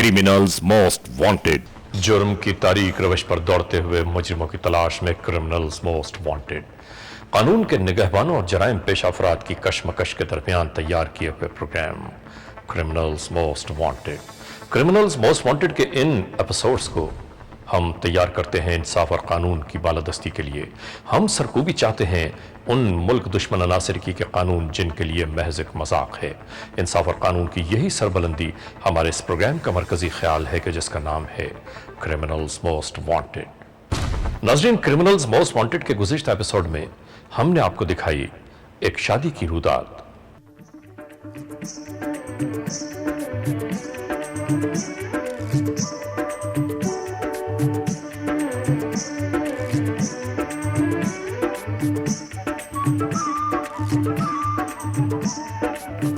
Criminals most wanted. जुर्म की तारीक रविश पर दौड़ते हुए मुजरिमों की तलाश में क्रिमिनल्स मोस्ट वांटेड। कानून के निगहबानों और जराइम पेशा अफराद की कशमकश के दरमियान तैयार किए हुए programme criminals most wanted. Criminals most wanted के इन एपिसोड्स को हम तैयार करते हैं इंसाफ और कानून की बालादस्ती के लिए। हम सरकूबी चाहते हैं उन मुल्क दुश्मन अनासर की के कानून जिनके लिए महज एक मजाक है। इंसाफ और कानून की यही सरबलंदी हमारे इस प्रोग्राम का मरकजी ख्याल है कि जिसका नाम है क्रिमिनल्स मोस्ट वांटेड। नाज़रीन, क्रिमिनल्स मोस्ट वांटेड के गुज़िश्ता एपिसोड में हमने आपको दिखाई एक शादी की रुदात।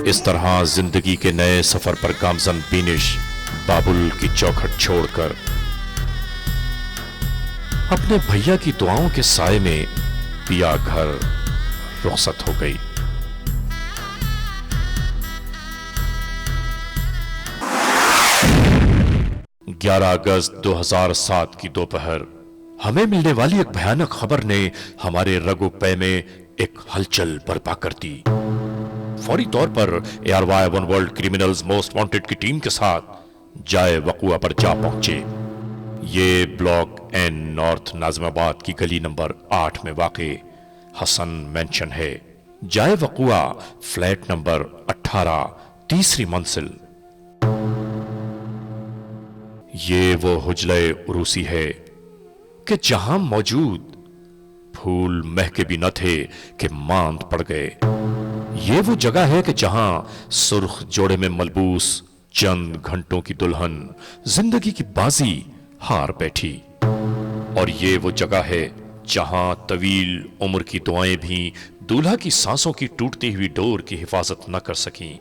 इस तरह जिंदगी के नए सफर पर गामजन बीनिश बाबुल की चौखट छोड़कर अपने भैया की दुआओं के साए में पिया घर रुखसत हो गई। ग्यारह अगस्त 2007 की दोपहर हमें मिलने वाली एक भयानक खबर ने हमारे रगो पे में एक हलचल बर्पा कर दी। फौरी तौर पर ARY one world criminals most wanted की टीम के साथ जाए वकुआ पर जा पहुंचे। ये ब्लॉक N नॉर्थ नाज़िमाबाद की गली नंबर 8 में वाक़े हसन मेंशन है। जाए वकुआ फ्लैट नंबर 18 तीसरी मंजिल। ये वो हुजले उरूसी है कि जहां मौजूद फूल महके भी न थे कि मांद पड़ गए। ये वो जगह है कि जहां सुर्ख जोड़े में मलबूस चंद घंटों की दुल्हन जिंदगी की बाजी हार बैठी। और ये वो जगह है जहां तवील उम्र की दुआएं भी दूल्हा की सांसों की टूटती हुई डोर की हिफाजत न कर सकीं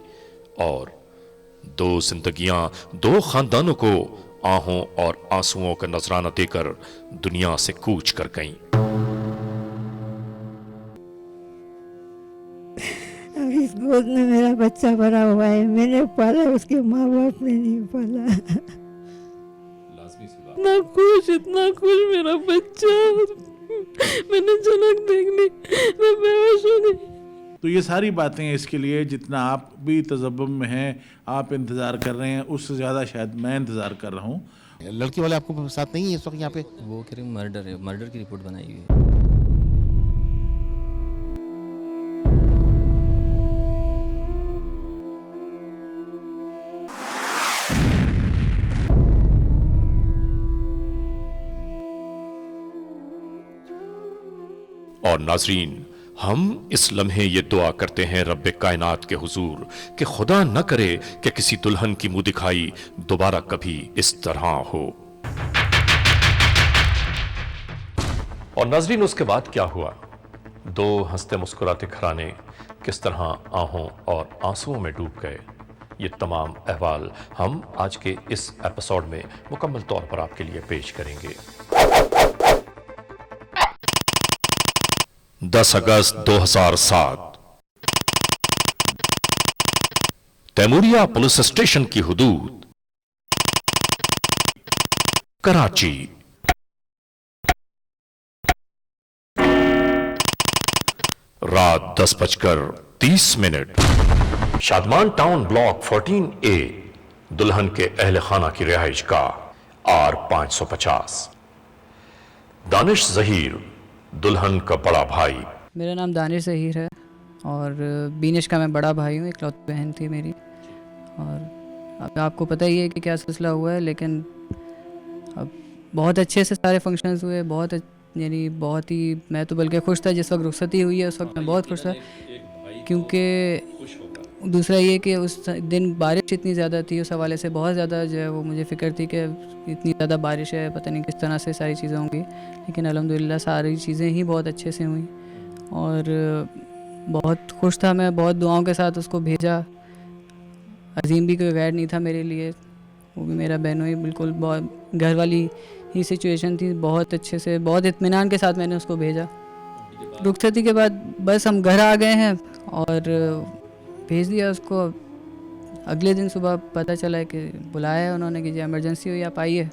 और दो जिंदगियां दो खानदानों को आहों और आंसुओं का नजराना देकर दुनिया से कूच कर गईं। अब इस गोद में मेरा बच्चा भरा हुआ है, मैंने पाला, उसके माँ बाप ने नहीं पाला। इतना खुश मेरा बच्चा, मैंने झलक देखनी, मैं बेहोश हो गई। तो ये सारी बातें इसके लिए जितना आप भी तजब्बुम में हैं, आप इंतज़ार कर रहे हैं, उससे ज़्यादा शायद मैं इंतज़ार कर रहा हूँ। लड़की वाले आपको साथ नहीं है इस वक्त यहाँ पे? वो कह रहे मर्डर है, मर्डर की रिपोर्ट बनाई हुई है। और नाजरीन, हम इस लम्हे ये दुआ करते हैं रब्बे कायनात के हुजूर कि खुदा न करे कि किसी दुल्हन की मुंह दिखाई दोबारा कभी इस तरह हो। और नाजरीन, उसके बाद क्या हुआ? दो हंसते मुस्कुराते घराने किस तरह आहों और आंसुओं में डूब गए, ये तमाम अहवाल हम आज के इस एपिसोड में मुकम्मल तौर पर आपके लिए पेश करेंगे। 10 अगस्त 2007 तैमूरिया पुलिस स्टेशन की हुदूद, कराची। रात 10:30। शादमान टाउन ब्लॉक 14A दुल्हन के अहले खाना की रिहाइश गाह R550। दानिश जहीर दुल्हन का बड़ा भाई। मेरा नाम दानिश ज़हीर है और बीनिश का मैं बड़ा भाई हूँ, इकलौती बहन थी मेरी। और अब आपको पता ही है कि क्या सिलसिला हुआ है, लेकिन अब बहुत अच्छे से सारे फंक्शंस हुए, यानी बहुत ही, मैं तो बल्कि खुश था जिस वक्त रुखसती हुई है, उस वक्त मैं बहुत खुश था। क्योंकि दूसरा ये कि उस दिन बारिश इतनी ज़्यादा थी, उस हवाले से बहुत ज़्यादा जो है वो मुझे फ़िक्र थी कि इतनी ज़्यादा बारिश है, पता नहीं किस तरह से सारी चीज़ें होंगी। लेकिन अल्हम्दुलिल्लाह सारी चीज़ें ही बहुत अच्छे से हुई और बहुत खुश था मैं, बहुत दुआओं के साथ उसको भेजा। अजीम भी कोई गैर नहीं था मेरे लिए, वो भी मेरा बहनों ही, बिल्कुल बहुत घर वाली ही सिचुएशन थी। बहुत अच्छे से, बहुत इत्मीनान के साथ मैंने उसको भेजा। रुखसती के बाद बस हम घर आ गए हैं और भेज दिया उसको। अगले दिन सुबह पता चला कि बुलाया है उन्होंने कि जी इमरजेंसी हुई, आप आइए।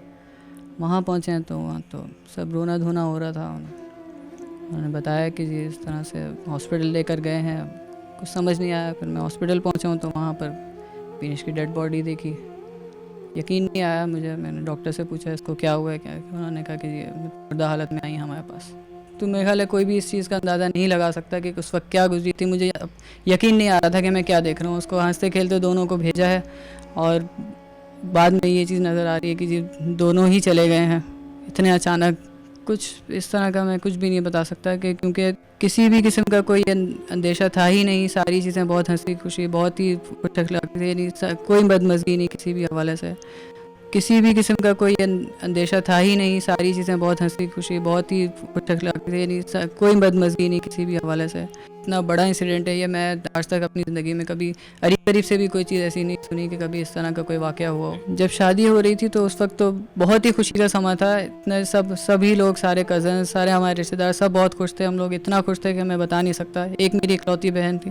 वहाँ पहुँचे हैं तो वहाँ तो सब रोना धोना हो रहा था। उन्होंने बताया कि जी इस तरह से हॉस्पिटल लेकर गए हैं, कुछ समझ नहीं आया। फिर मैं हॉस्पिटल पहुँचा हूँ तो वहाँ पर पीयूष की डेड बॉडी देखी, यकीन नहीं आया मुझे। मैंने डॉक्टर से पूछा इसको क्या हुआ है क्या, उन्होंने कहा कि ये मुर्दा हालत में आई हमारे पास। तो मेरे ख्याल है कोई भी इस चीज़ का अंदाज़ा नहीं लगा सकता कि उस वक्त क्या गुजरी थी। मुझे यकीन नहीं आ रहा था कि मैं क्या देख रहा हूँ। उसको हंसते खेलते दोनों को भेजा है और बाद में ये चीज़ नज़र आ रही है कि जी दोनों ही चले गए हैं इतने अचानक। कुछ इस तरह का मैं कुछ भी नहीं बता सकता कि क्योंकि किसी भी किस्म का कोई अंदेशा था ही नहीं। सारी चीज़ें बहुत हंसी खुशी, बहुत ही अखलाक थी, नहीं कोई बदमज़गी नहीं किसी भी हवाले से, किसी भी किस्म का कोई अंदेशा था ही नहीं। सारी चीज़ें बहुत हंसी खुशी, बहुत ही अखलाक थी, नहीं कोई बदमज़गी नहीं किसी भी हवाले से। इतना बड़ा इंसिडेंट है ये, मैं आज तक अपनी ज़िंदगी में कभी करीब से भी कोई चीज़ ऐसी नहीं सुनी कि कभी इस तरह का कोई वाक़या हुआ हो। जब शादी हो रही थी तो उस वक्त तो बहुत ही खुशी का समा था। इतने सभी लोग, सारे कज़न, सारे हमारे रिश्तेदार सब बहुत खुश थे। हम लोग इतना खुश थे कि मैं बता नहीं सकता। एक मेरी इकलौती बहन थी,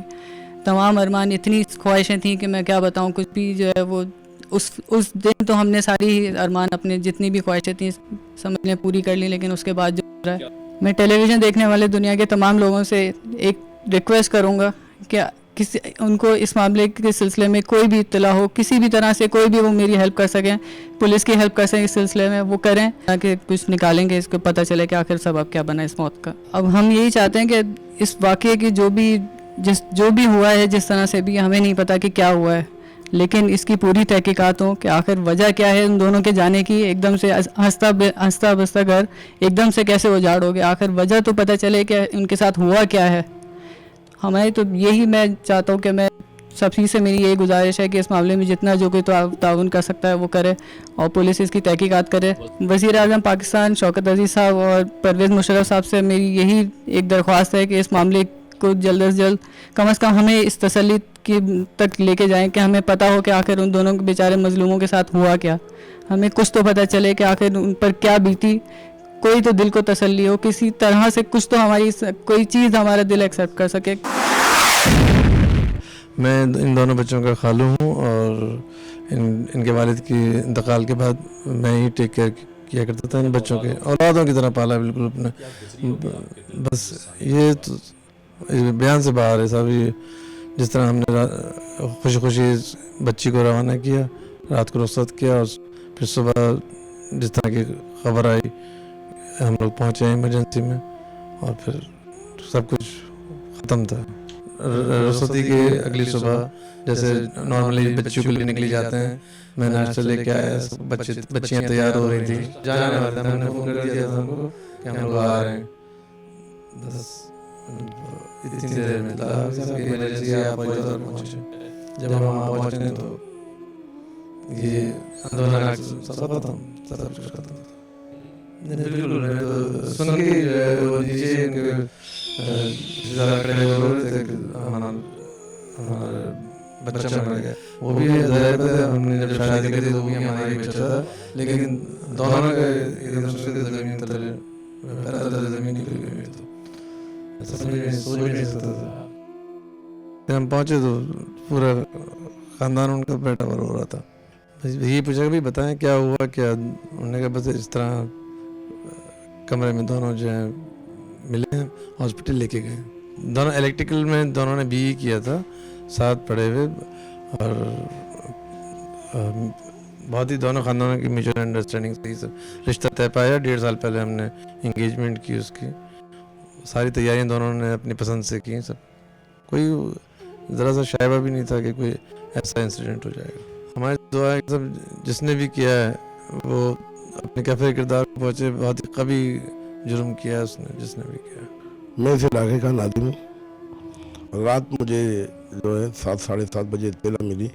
तमाम अरमान, इतनी ख्वाहिशें थी कि मैं क्या बताऊँ। कुछ भी जो है वो उस दिन तो हमने सारी अरमान अपने जितनी भी ख्वाहिशें थी समझ लें पूरी कर ली। लेकिन उसके बाद जो रहा है, मैं टेलीविज़न देखने वाले दुनिया के तमाम लोगों से एक रिक्वेस्ट करूंगा कि किसी उनको इस मामले के सिलसिले में कोई भी इत्तला हो, किसी भी तरह से कोई भी वो मेरी हेल्प कर सकें, पुलिस की हेल्प कर सकें इस सिलसिले में, वो करें ताकि कुछ निकालेंगे, इसको पता चले कि आखिर सबब क्या बना इस मौत का। अब हम यही चाहते हैं कि इस वाक़े की जो भी हुआ है, जिस तरह से भी, हमें नहीं पता कि क्या हुआ है, लेकिन इसकी पूरी तहकीकात हो कि आखिर वजह क्या है उन दोनों के जाने की। एकदम से हंसता बसता घर एकदम से कैसे उजाड़ हो गया, आखिर वजह तो पता चले कि उनके साथ हुआ क्या है। हमारी तो यही मैं चाहता हूँ कि मैं सभी से मेरी यही गुजारिश है कि इस मामले में जितना जो कोई ताउन कर सकता है वो करे और पुलिस इसकी तहकीकात करे। वज़ीर आज़म पाकिस्तान शौकत अजीज़ साहब और परवेज़ मुशर्रफ साहब से मेरी यही एक दरख्वास्त है कि इस मामले को जल्द से जल्द कम से कम हमें इस तसल्ली की तक लेके जाएं कि हमें पता हो कि आखिर उन दोनों बेचारे मजलूमों के साथ हुआ क्या। हमें कुछ तो पता चले कि आखिर उन पर क्या बीती, कोई तो दिल को तसल्ली हो, किसी तरह से कुछ तो हमारी कोई चीज़ हमारा दिल एक्सेप्ट कर सके। मैं इन दोनों बच्चों का खालू हूँ और इनके वालिद की इंतकाल के बाद मैं ही टेक केयर किया करता था इन बच्चों के, औलादों की तरह पाला बिल्कुल अपने। बस ये तो बयान से बाहर है साहब। ये जिस तरह हमने खुशी खुशी बच्ची को रवाना किया, रात को रुखसत किया और फिर सुबह जिस तरह की खबर आई हम लोग पहुँचे इमरजेंसी में और फिर सब कुछ ख़त्म था। रुखसती की अगली सुबह जैसे नॉर्मली बच्चियों के लिए निकली जाते हैं, मैं नाश्ता लेके आया, बच्चियाँ तैयार हो रही थी, जाने वाले थे। मैंने फ़ोन कर दिया था उनको कि हम लोग आ रहे हैं। बस इतनी देर में इमरजेंसी आप पहुँचे। जब हम वहाँ पहुँचे तो ये आंदोलन सब खत्म, सब कुछ खत्म। बिल्कुल मैं तो सुन के वो नीचे ज़्यादा खड़े हो रहे थे कि हमारा बच्चा मर गया। वो भी ज़ाहिर है हमने जब शादी करी तो वो भी हमारा ही बच्चा था, लेकिन दोनों के एकदम से ज़मीन तले पैर तले ज़मीन निकल गई। तो सोच भी नहीं सकता था। हम पहुँचे तो पूरा ख़ानदान उनका बैठा हुआ हो रहा था। यही पूछा भी बताएं क्या हुआ क्या। उन्होंने कहा बस इस तरह कमरे में दोनों जो है मिले हैं, हॉस्पिटल लेके गए। दोनों इलेक्ट्रिकल में दोनों ने BE किया था, साथ पढ़े हुए, और बहुत ही दोनों ख़ानदानों की म्यूचुअल अंडरस्टैंडिंग से ही सब रिश्ता तय पाया। 1.5 साल पहले हमने इंगेजमेंट की उसकी, सारी तैयारियां दोनों ने अपनी पसंद से की सब। कोई ज़रा सा शायबा भी नहीं था कि कोई ऐसा इंसिडेंट हो जाएगा। हमारी दुआ है कि सब जिसने भी किया है वो अपने कैफे किरदार को पहुँचे। बहुत ही कभी जुर्म किया है उसने, जिसने भी किया। मैं इस इलाके का नादिम हूँ। रात मुझे जो है 7 साढ़े 7 बजे इत्तला मिली।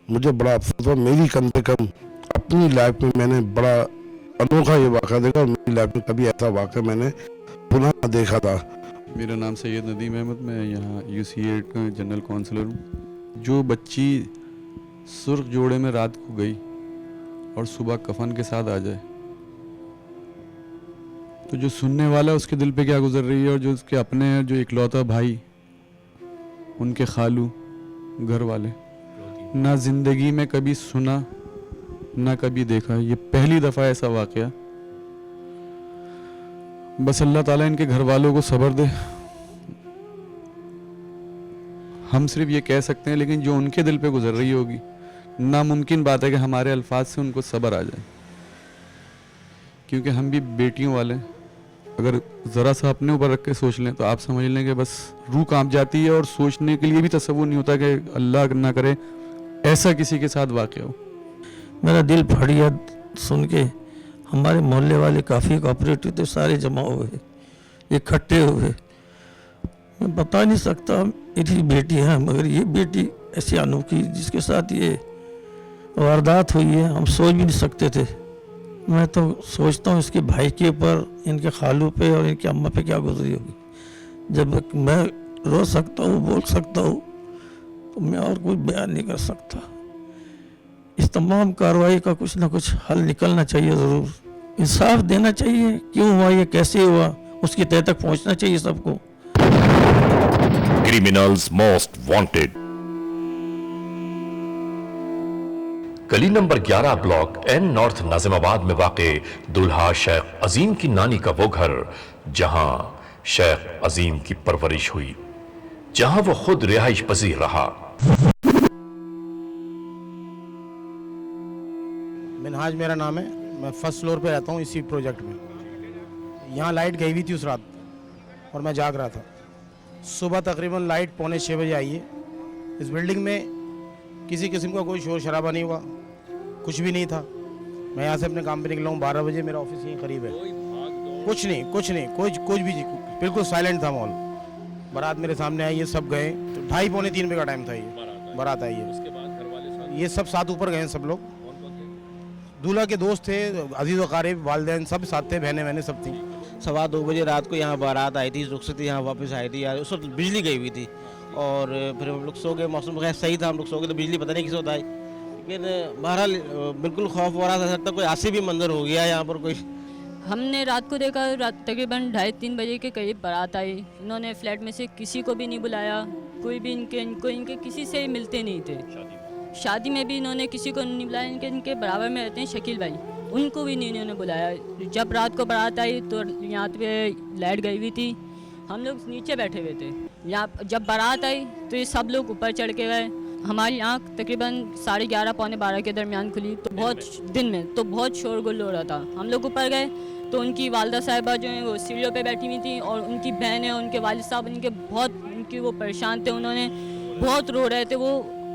मुझे बड़ा अफसोस हुआ, मेरी कम से कम अपनी लाइफ में मैंने बड़ा अनोखा ये वाक़ा देखा और मेरी लाइफ में कभी ऐसा वाक़ा मैंने पुनः देखा था। मेरा नाम सैयद नदीम अहमद, मैं यहाँ UCA का जनरल काउंसलर हूँ। जो बच्ची सुर्ख जोड़े में रात को गई और सुबह कफन के साथ आ जाए तो जो सुनने वाला है उसके दिल पे क्या गुजर रही है, और जो उसके अपने हैं, जो इकलौता भाई, उनके खालू, घर वाले, ना ज़िंदगी में कभी सुना ना कभी देखा। ये पहली दफ़ा ऐसा वाक़या। बस अल्लाह ताला इनके घर वालों को सब्र दे। हम सिर्फ ये कह सकते हैं, लेकिन जो उनके दिल पे गुजर रही होगी, नामुमकिन बात है कि हमारे अल्फाज से उनको सब्र आ जाए, क्योंकि हम भी बेटियों वाले। अगर ज़रा सा अपने ऊपर रख के सोच लें तो आप समझ लें कि बस रूह कांप जाती है, और सोचने के लिए भी तसव्वुर नहीं होता कि अल्लाह ना करे ऐसा किसी के साथ वाक़या हो। मेरा दिल फट गया सुन के। हमारे मोहल्ले वाले काफ़ी कोऑपरेटिव थे, सारे जमा हुए, इकट्ठे हुए। मैं बता नहीं सकता मेरी बेटी है, मगर ये बेटी ऐसी अनोखी जिसके साथ ये वारदात हुई है, हम सोच भी नहीं सकते थे। मैं तो सोचता हूँ इसके भाई के ऊपर, इनके खालू पे और इनकी अम्मा पे क्या गुजरी होगी। जब मैं रो सकता हूँ, बोल सकता हूँ, तो मैं और कुछ बयान नहीं कर सकता। इस तमाम कार्रवाई का कुछ ना कुछ हल निकलना चाहिए, ज़रूर इंसाफ देना चाहिए। क्यों हुआ ये, कैसे हुआ, उसकी तह तक पहुंचना चाहिए सबको। Criminals most wanted. गली number 11 block N north Nazimabad में वाक़े दुल्हा शेख अजीम की नानी का वो घर, जहां शेख अजीम की परवरिश हुई, जहां वो खुद रिहाइश पजीर रहा। मिनहाज मेरा नाम है, मैं फर्स्ट फ्लोर पे रहता हूँ इसी प्रोजेक्ट में। यहाँ लाइट गई हुई थी उस रात और मैं जाग रहा था। सुबह तकरीबन लाइट 5:45 बजे आई है। इस बिल्डिंग में किसी किस्म का कोई शोर शराबा नहीं हुआ, कुछ भी नहीं था। मैं यहाँ से अपने काम पे निकला हूँ 12 बजे, मेरा ऑफिस यहीं करीब है। कुछ नहीं, कुछ भी, बिल्कुल साइलेंट था माहौल। बारात मेरे सामने आई है, सब गए। तो 2:30 पौने 3 बजे का टाइम था, ये बारात आई है। ये सब साथ ऊपर गए, सब लोग। दूल्हा के दोस्त थे, अजीज़ वकारीब, वालिदैन सब साथ थे, बहनें वहनें सब थी। 2:15 बजे रात को यहाँ बारात आई थी, रुखसती यहाँ वापस आई थी यार। उस वक्त बिजली गई हुई थी और फिर हम लोग सो गए। मौसम खैर सही था, हम लोग सो गए तो बिजली पता नहीं किस वक्त आई। लेकिन बहरहाल बिल्कुल खौफ हो रहा था, लगता कोई आसी भी मंजर हो गया यहाँ पर कोई। हमने रात को देखा, रात तकरीबन 2:30-3 बजे के करीब बारात आई। इन्होंने फ्लैट में से किसी को भी नहीं बुलाया, कोई भी इनके किसी से मिलते नहीं थे। शादी में भी इन्होंने किसी को नहीं बुलाया। इनके बराबर में रहते हैं शकील भाई, उनको भी नहीं इन्होंने बुलाया। जब रात को बारात आई तो यहाँ पे लाइट गई हुई थी, हम लोग नीचे बैठे हुए थे। यहाँ जब बारात आई तो ये सब लोग ऊपर चढ़ के गए। हमारी आँख तकरीबन 11:30 पौने 12 के दरमियान खुली, तो बहुत दिन में तो बहुत शोरगुल हो रहा था। हम लोग ऊपर गए तो उनकी वालदा साहिबा जो हैं वो सीढ़ियों पे बैठी हुई थी, और उनकी बहन है, उनके वालिद साहब उनकी वो परेशान थे। उन्होंने बहुत रो रहे थे।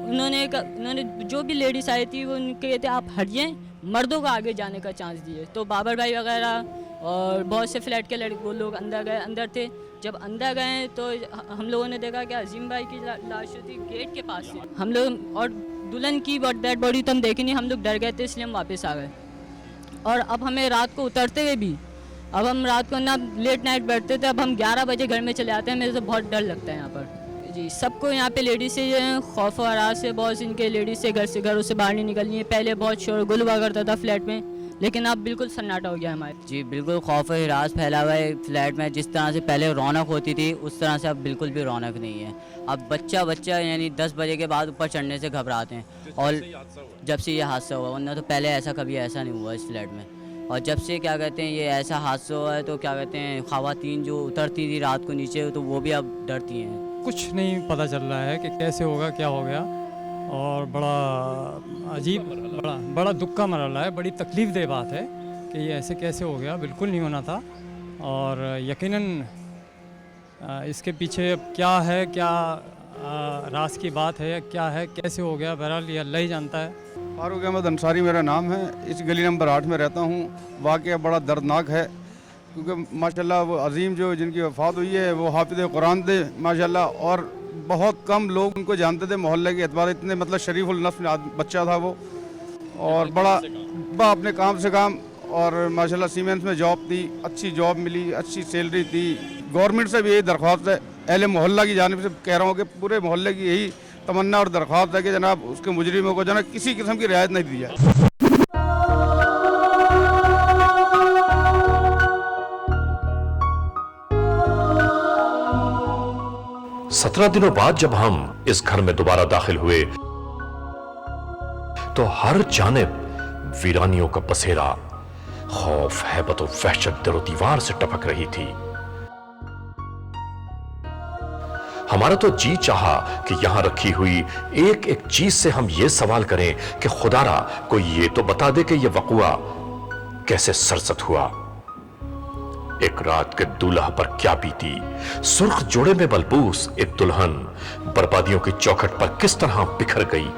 उन्होंने जो भी लेडीज़ आई थी वो उनके कहते आप हटिए, मर्दों का आगे जाने का चांस दिए। तो बाबर भाई वगैरह और बहुत से फ्लैट के लड़के वो लोग अंदर थे। जब अंदर गए तो हम लोगों ने देखा कि अजीम भाई की लाश थी गेट के पास से। हम लोग और दुल्हन की डेड बॉडी तो हम देखे नहीं, हम लोग डर गए थे, इसलिए हम वापस आ गए। और अब हमें रात को उतरते हुए भी, अब हम रात को ना लेट नाइट बैठते थे, अब हम 11 बजे घर में चले आते हैं। मेरे से बहुत डर लगता है यहाँ पर जी। सबको यहाँ पे लेडीज़ से खौफ और रात से बहुत इनके लेडीज़ से घरों से बाहर नहीं निकलनी है। पहले बहुत शोरगुल हुआ करता था फ्लैट में, लेकिन अब बिल्कुल सन्नाटा हो गया हमारे। जी बिल्कुल खौफ और हिरास फैला हुआ है फ्लैट में। जिस तरह से पहले रौनक होती थी उस तरह से अब बिल्कुल भी रौनक नहीं है। अब बच्चा यानी 10 बजे के बाद ऊपर चढ़ने से घबराते हैं। और जब से ये हादसा हुआ, वरना तो पहले कभी ऐसा नहीं हुआ इस फ्लैट में। और जब से क्या कहते हैं ये ऐसा हादसा हुआ है, तो क्या कहते हैं ख़वातीन जो उतरती थी रात को नीचे, तो वो भी अब डरती हैं। कुछ नहीं पता चल रहा है कि कैसे होगा, क्या हो गया। और बड़ा अजीब, बड़ा दुख का मरला है, बड़ी तकलीफ़ दह बात है कि ये ऐसे कैसे हो गया, बिल्कुल नहीं होना था। और यकीनन इसके पीछे अब क्या है, क्या राज की बात है, क्या है, कैसे हो गया, बहरहाल ये अल्लाह ही जानता है। फारूक अहमद अंसारी मेरा नाम है, इस गली नंबर 8 में रहता हूँ। वाक़या बड़ा दर्दनाक है, क्योंकि माशाल्लाह वो अजीम जो जिनकी वफ़ात हुई है वो हाफिज़ कुरान थे माशाल्लाह, और बहुत कम लोग उनको जानते थे मोहल्ले के एतबार। इतने मतलब शरीफुल नस्ल बच्चा था वो, और बड़ा अपने काम से काम, और माशाल्लाह सीमेंस में जॉब थी, अच्छी जॉब मिली, अच्छी सैलरी थी। गवर्नमेंट से भी यही दरख्वास्त है, अहले मोहल्ला की जानिब से कह रहा हूँ कि पूरे मोहल्ले की यही तमन्ना और दरख्वास्त है कि जनाब उसके मुजरिमों को जनाब किसी किस्म की रियायत नहीं दी जाए। 17 दिनों बाद जब हम इस घर में दोबारा दाखिल हुए तो हर जानिब वीरानियों का बसेरा, खौफ, हैबत और वहशत दरो दीवार से टपक रही थी। हमारा तो जी चाहा कि यहां रखी हुई एक एक चीज से हम ये सवाल करें कि खुदारा कोई ये तो बता दे कि यह वक़ुआ कैसे सरसत हुआ। एक रात के दूल्हा पर क्या बीती, सुर्ख जोड़े में बलबूस एक दुल्हन बर्बादियों की चौखट पर किस तरह बिखर गई।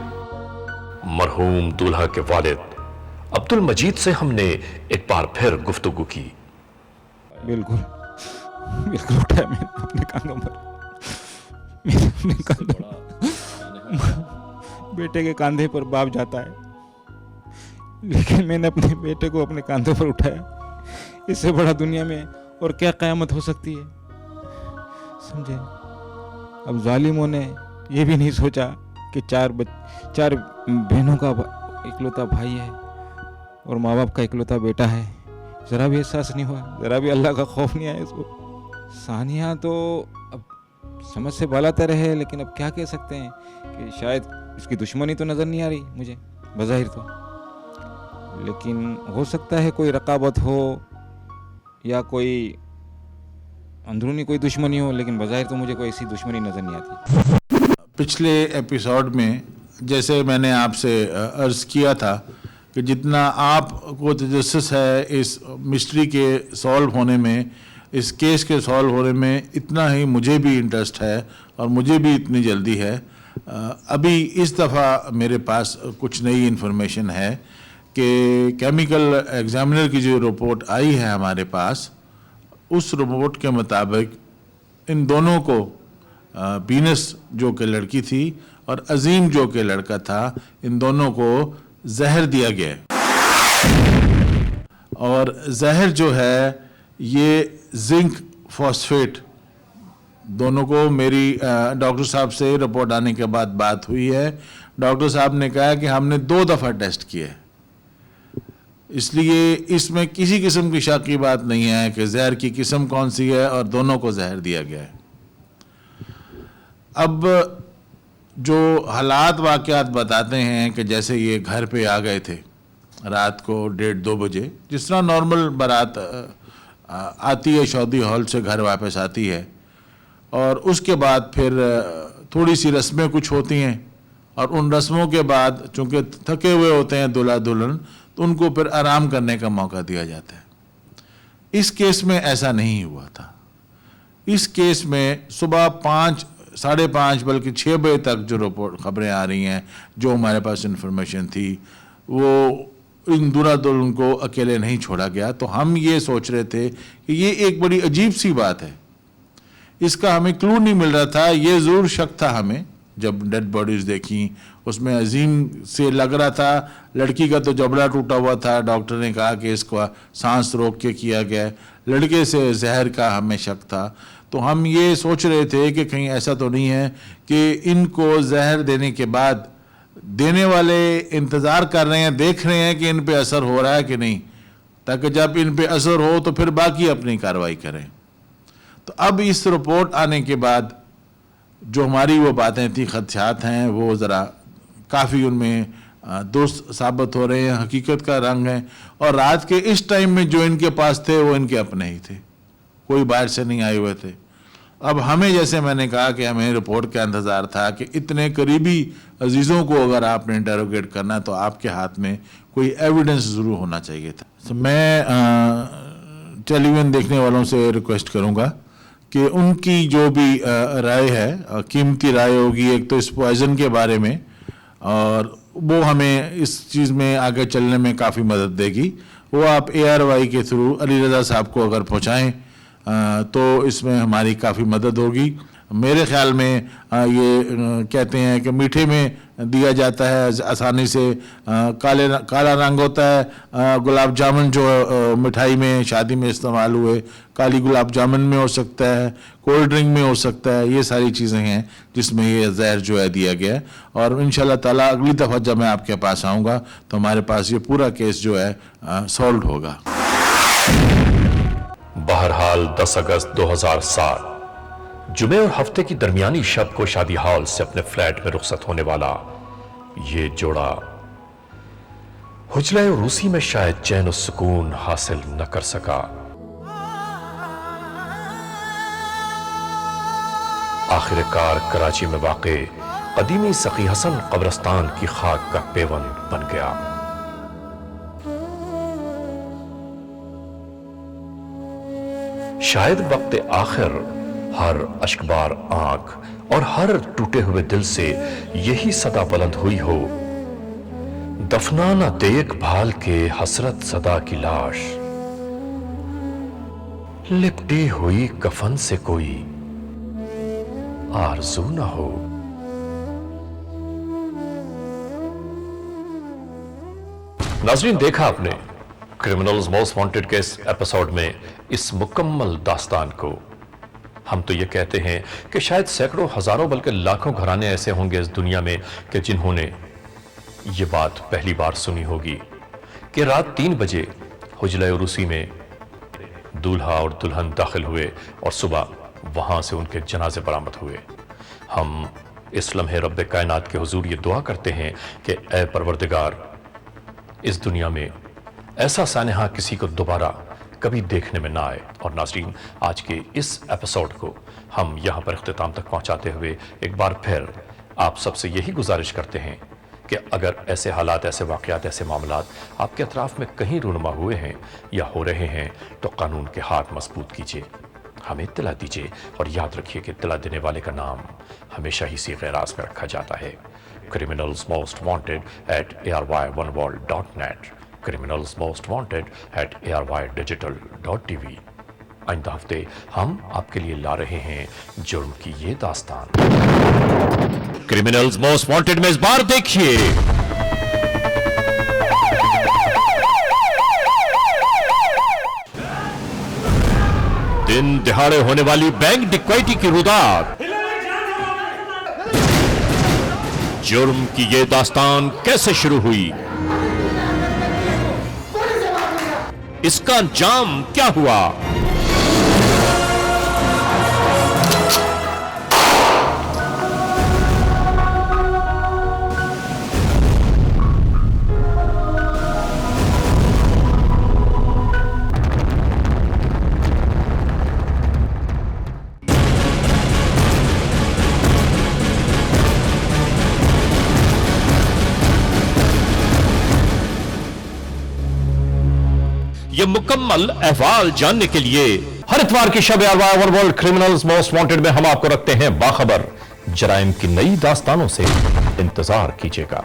मरहूम दूल्हा के वालिद अब्दुल मजीद से हमने एक बार फिर गुफ्तगू की। बिल्कुल बिल्कुल उठाया मैंने अपने कांधों पर, मेरे अपने कांधों, बेटे के कांधे पर बाप जाता है, लेकिन मैंने अपने बेटे को अपने कांधों पर उठाया। इससे बड़ा दुनिया में और क्या क़यामत हो सकती है, समझे। अब जालिमों ने ये भी नहीं सोचा कि चार बहनों का इकलौता भाई है और माँ बाप का इकलौता बेटा है। ज़रा भी एहसास नहीं हुआ, ज़रा भी अल्लाह का खौफ नहीं आया इसको। सानिया तो अब समझ से बालातर है, लेकिन अब क्या कह सकते हैं कि शायद इसकी दुश्मनी तो नज़र नहीं आ रही मुझे बज़ाहिर तो, लेकिन हो सकता है कोई रकाबत हो या कोई अंदरूनी कोई दुश्मनी हो, लेकिन बज़ाहिर तो मुझे कोई ऐसी दुश्मनी नज़र नहीं आती। पिछले एपिसोड में जैसे मैंने आपसे अर्ज़ किया था कि जितना आपको तजस्सुस है इस मिस्ट्री के सॉल्व होने में, इस केस के सॉल्व होने में, इतना ही मुझे भी इंटरेस्ट है और मुझे भी इतनी जल्दी है। अभी इस दफ़ा मेरे पास कुछ नई इन्फॉर्मेशन है कि केमिकल एग्जामिनर की जो रिपोर्ट आई है हमारे पास, उस रिपोर्ट के मुताबिक इन दोनों को बीनस जो कि लड़की थी और अजीम जो कि लड़का था, इन दोनों को जहर दिया गया है। और जहर जो है ये जिंक फॉस्फेट, दोनों को मेरी डॉक्टर साहब से रिपोर्ट आने के बाद बात हुई है। डॉक्टर साहब ने कहा कि हमने 2 दफ़ा टेस्ट किए, इसलिए इसमें किसी किस्म की शक की बात नहीं है कि जहर की किस्म कौन सी है और दोनों को जहर दिया गया है। अब जो हालात वाक़यात बताते हैं कि जैसे ये घर पे आ गए थे रात को 1:30-2 बजे, जिस तरह नॉर्मल बारात आती है शादी हॉल से घर वापस आती है, और उसके बाद फिर थोड़ी सी रस्में कुछ होती हैं, और उन रस्मों के बाद चूँकि थके हुए होते हैं दूल्हा दुल्हन, तो उनको फिर आराम करने का मौका दिया जाता है। इस केस में ऐसा नहीं हुआ था। इस केस में सुबह 5, 5:30 बल्कि 6 बजे तक जो रिपोर्ट खबरें आ रही हैं, जो हमारे पास इंफॉर्मेशन थी, वो इन दूल्हा दुल्हन को अकेले नहीं छोड़ा गया। तो हम ये सोच रहे थे कि ये एक बड़ी अजीब सी बात है, इसका हमें क्लू नहीं मिल रहा था। ये ज़रूर शक था हमें जब डेड बॉडीज़ देखी, उसमें अजीम से लग रहा था, लड़की का तो जबड़ा टूटा हुआ था, डॉक्टर ने कहा कि इसको सांस रोक के किया गया, लड़के से जहर का हमें शक था। तो हम ये सोच रहे थे कि कहीं ऐसा तो नहीं है कि इनको जहर देने के बाद देने वाले इंतज़ार कर रहे हैं, देख रहे हैं कि इन पे असर हो रहा है कि नहीं, ताकि जब इन पे असर हो तो फिर बाकी अपनी कार्रवाई करें। तो अब इस रिपोर्ट आने के बाद जो हमारी वो बातें थी, खदशात हैं, वो ज़रा काफ़ी उनमें दुरुस्त साबित हो रहे हैं, हकीकत का रंग है। और रात के इस टाइम में जो इनके पास थे वो इनके अपने ही थे, कोई बाहर से नहीं आए हुए थे। अब हमें, जैसे मैंने कहा कि हमें रिपोर्ट का इंतज़ार था कि इतने करीबी अजीज़ों को अगर आपने इंटरोगेट करना है तो आपके हाथ में कोई एविडेंस ज़रूर होना चाहिए था। तो मैं टेलीविज़न देखने वालों से रिक्वेस्ट करूँगा कि उनकी जो भी राय है, कीमती राय होगी एक तो इस पॉइज़न के बारे में, और वो हमें इस चीज़ में आगे चलने में काफ़ी मदद देगी। वो आप ARY के थ्रू अली रज़ा साहब को अगर पहुँचाएँ तो इसमें हमारी काफ़ी मदद होगी। मेरे ख्याल में ये कहते हैं कि मीठे में दिया जाता है आसानी से, काला रंग होता है। गुलाब जामुन जो मिठाई में शादी में इस्तेमाल हुए, काली गुलाब जामुन में हो सकता है, कोल्ड ड्रिंक में हो सकता है, ये सारी चीज़ें हैं जिसमें ये जहर जो है दिया गया है। और इंशाल्लाह ताला अगली दफ़ा जब मैं आपके पास आऊँगा तो हमारे पास ये पूरा केस जो है सॉल्व होगा। बहरहाल 10 अगस्त 2007 जुमे और हफ्ते की दरमियानी शब को शादी हॉल से अपने फ्लैट में रुखसत होने वाला ये जोड़ा हुजला रूसी में शायद चैन और सुकून हासिल न कर सका। आखिरकार कराची में वाक़े कदीमी सखी हसन कब्रिस्तान की खाक का पेवन बन गया। शायद वक्त आखिर हर अश्कबार आंख और हर टूटे हुए दिल से यही सदा बुलंद हुई हो, दफनाना देखभाल के हसरत सदा की लाश, लिपटी हुई कफन से कोई आरज़ू ना हो। नाज़रीन, देखा आपने क्रिमिनल्स मोस्ट वांटेड के इस एपिसोड में इस मुकम्मल दास्तान को। हम तो ये कहते हैं कि शायद सैकड़ों हजारों बल्कि लाखों घराने ऐसे होंगे इस दुनिया में कि जिन्होंने ये बात पहली बार सुनी होगी कि रात 3 बजे हुजला रूसी में दूल्हा और दुल्हन दाखिल हुए और सुबह वहां से उनके जनाजे बरामद हुए। हम इस लम्हे रब्बे कायनात के हुजूर ये दुआ करते हैं कि ऐ परवरदिगार, इस दुनिया में ऐसा सानहा किसी को दोबारा कभी देखने में ना आए। और नाज़रीन, आज के इस एपिसोड को हम यहाँ पर इख्तिताम तक पहुँचाते हुए एक बार फिर आप सबसे यही गुजारिश करते हैं कि अगर ऐसे हालात, ऐसे वाक़यात, ऐसे मामलात आपके अतराफ़ में कहीं रूनुमा हुए हैं या हो रहे हैं तो कानून के हाथ मजबूत कीजिए, हमें इत्तला दीजिए और याद रखिए कि इत्तला देने वाले का नाम हमेशा ही सीग़े-ए-राज़ में रखा जाता है। Criminals most wanted @ARY1world.net, criminals most wanted @ARYdigital.tv। आइंदा हफ्ते हम आपके लिए ला रहे हैं जुर्म की ये दास्तान। क्रिमिनल्स मोस्ट वांटेड में इस बार देखिए दिन दिहाड़े होने वाली बैंक डिक्वाइटी की रुदात। जुर्म की ये दास्तान कैसे शुरू हुई, इसका अंजाम क्या हुआ, ये मुकम्मल अहवाल जानने के लिए हर इतवार की शब वर्ल्ड क्रिमिनल्स मोस्ट वांटेड में हम आपको रखते हैं बाखबर। जराइम की नई दास्तानों से इंतजार कीजिएगा।